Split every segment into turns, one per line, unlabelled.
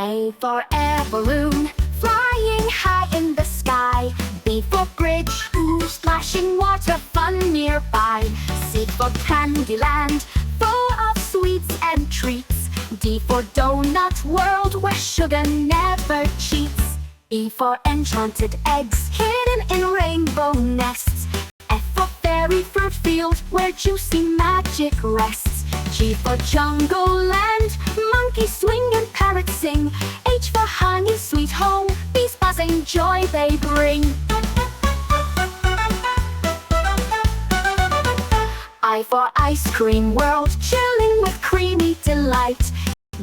A for air balloon, flying high in the sky. B for bridge, splashing water fun nearby. C for Candyland, full of sweets and treats. D for donut world, where sugar never cheats. E for enchanted eggs, hidden in rainbow nests. F for fairy fruit field, where juicy magic rests. G for jungle land, monkeys swing and parrots sing. H for honey sweet home, bees buzzing joy they bring. I for ice cream world, chilling with creamy delight.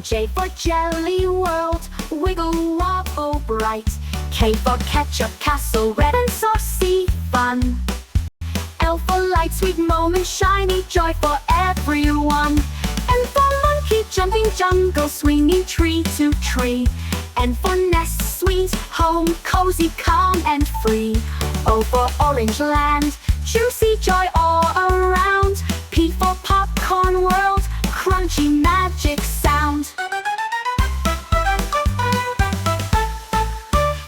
J for jelly world, wiggle wobble bright. K for ketchup castle, red and saucy fun. L for light sweet moment, shiny joy for everyone. M for monkey jumping jungle, swinging tree to tree. N for nest sweet home, cozy calm and free. O for orange land, juicy joy all around. P for popcorn world, crunchy magic sound.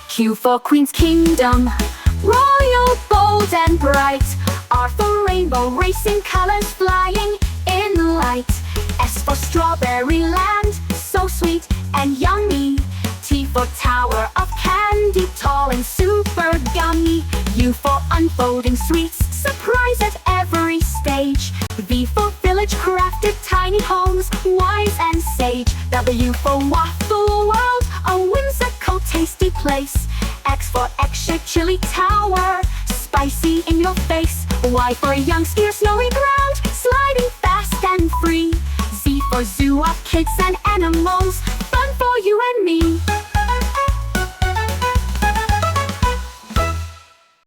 Q for Queen's Kingdom, royal, bold and bright. R for rainbow, racing colors flying in light. S for Strawberry Land, so sweet and yummy. T for Tower of Candy, tall and super gummy. U for unfolding sweets, surprise at every stage. V for village crafted tiny homes, wise and sage. W for waffle world, a whimsical tasty place. X for egg-shaped chili tower, spicy in your face. Y for young skier, snowy ground, sliding fast and free. Z for zoo of kids and animals, fun for you and me.